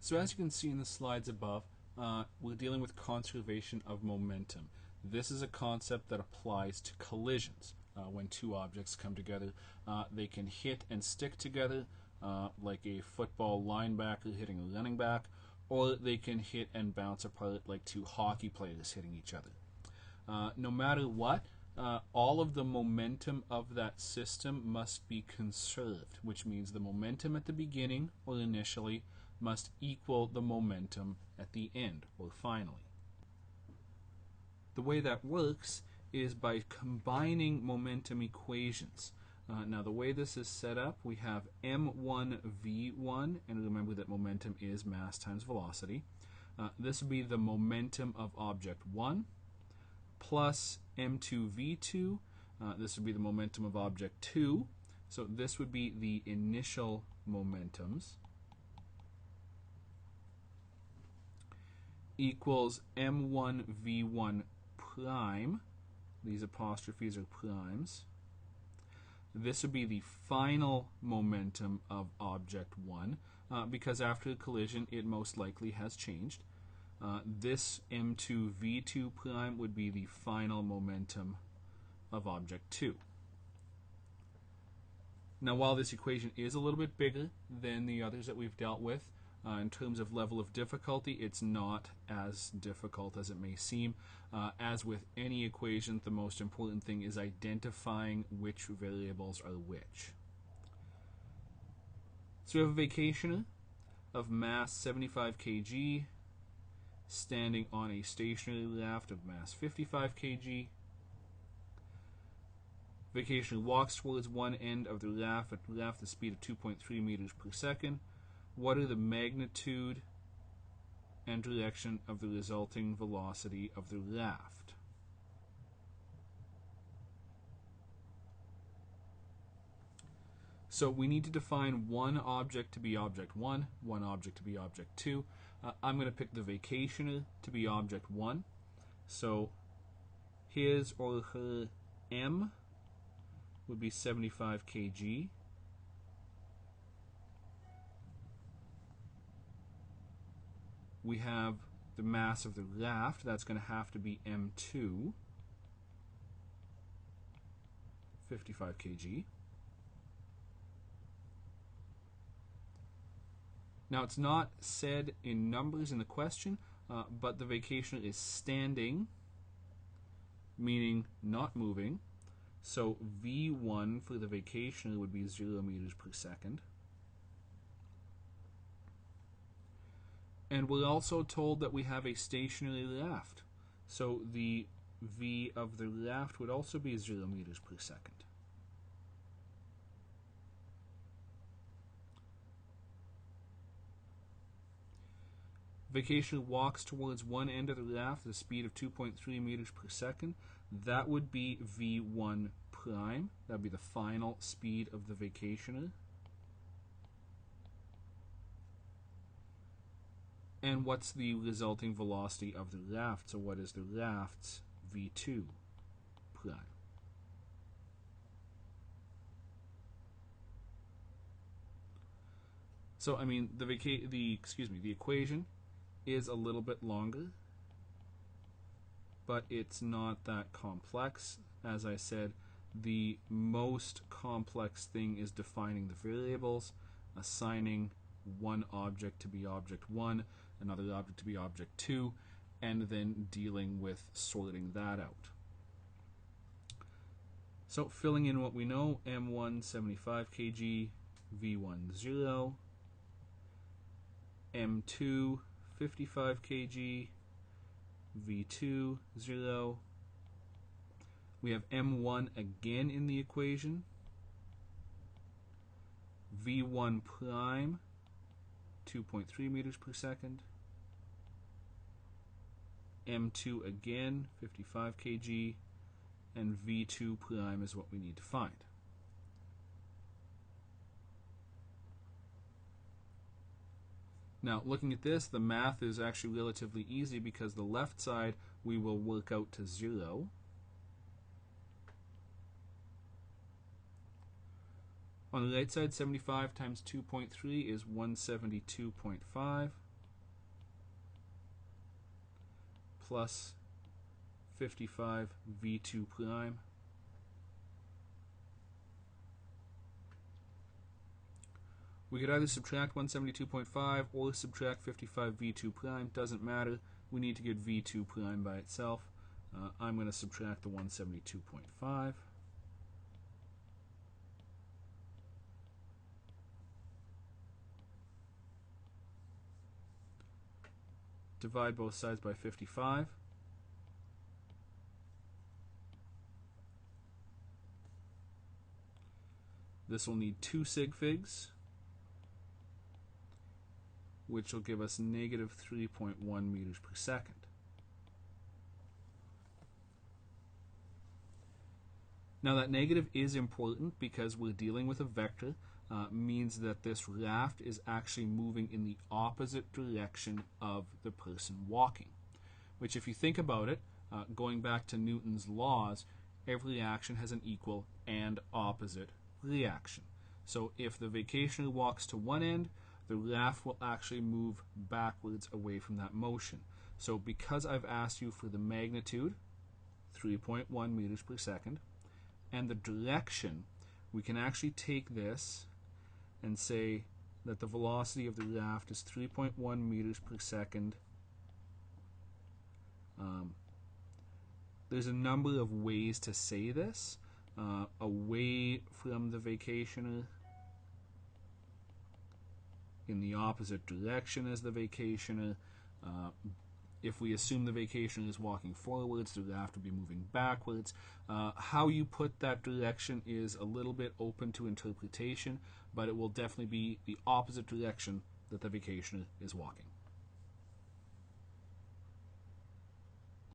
So as you can see in the slides above, we're dealing with conservation of momentum. This is a concept that applies to collisions. When two objects come together, they can hit and stick together, like a football linebacker hitting a running back, or they can hit and bounce apart like two hockey players hitting each other. No matter what, all of the momentum of that system must be conserved, which means the momentum at the beginning or initially must equal the momentum at the end or finally. The way that works is by combining momentum equations. Now the way this is set up, we have m1v1, and remember that momentum is mass times velocity. This would be the momentum of object 1 plus m2v2. This would be the momentum of object 2. So this would be the initial momentums equals m1v1 prime. These apostrophes are primes. This would be the final momentum of object 1, because after the collision it most likely has changed. This m2v2 prime would be the final momentum of object 2. Now while this equation is a little bit bigger than the others that we've dealt with, in terms of level of difficulty, it's not as difficult as it may seem. As with any equation, the most important thing is identifying which variables are which. So we have a vacationer of mass 75 kg standing on a stationary raft of mass 55 kg. Vacationer walks towards one end of the raft at the speed of 2.3 meters per second. What are the magnitude and direction of the resulting velocity of the raft? So we need to define one object to be object 1, one object to be object 2. I'm going to pick the vacationer to be object 1. So his or her m would be 75 kg. We have the mass of the raft. That's going to have to be m2, 55 kg. Now it's not said in numbers in the question, but the vacationer is standing, meaning not moving. So v1 for the vacationer would be 0 meters per second. And we're also told that we have a stationary raft. So the v of the raft would also be 0 meters per second. Vacationer walks towards one end of the raft at a speed of 2.3 meters per second. That would be v1 prime. That would be the final speed of the vacationer. And what's the resulting velocity of the raft? So what is the raft's v2 prime? So I mean the equation is a little bit longer, but it's not that complex. As I said, the most complex thing is defining the variables, assigning one object to be object 1, another object to be object 2, and then dealing with sorting that out. So filling in what we know, m1 75 kg, v1 0, m2 55 kg, v2 0. We have m1 again in the equation, v1 prime 2.3 meters per second, m2 again 55 kg, and v2 prime is what we need to find. Now looking at this, the math is actually relatively easy because the left side we will work out to 0. On the right side, 75 times 2.3 is 172.5. plus 55 v2 prime We could either subtract 172.5 or subtract 55 v2 prime. Doesn't matter. We need to get v2 prime by itself. I'm going to subtract the 172.5. Divide both sides by 55. This will need 2 sig figs, which will give us negative 3.1 meters per second. Now that negative is important because we're dealing with a vector, means that this raft is actually moving in the opposite direction of the person walking. Which, if you think about it, going back to Newton's laws, every action has an equal and opposite reaction. So if the vacationer walks to one end, the raft will actually move backwards away from that motion. So because I've asked you for the magnitude, 3.1 meters per second, and the direction, we can actually take this and say that the velocity of the raft is 3.1 meters per second. There's a number of ways to say this. Away from the vacationer, in the opposite direction as the vacationer. If we assume the vacationer is walking forwards, the raft will be moving backwards. How you put that direction is a little bit open to interpretation, but it will definitely be the opposite direction that the vacationer is walking.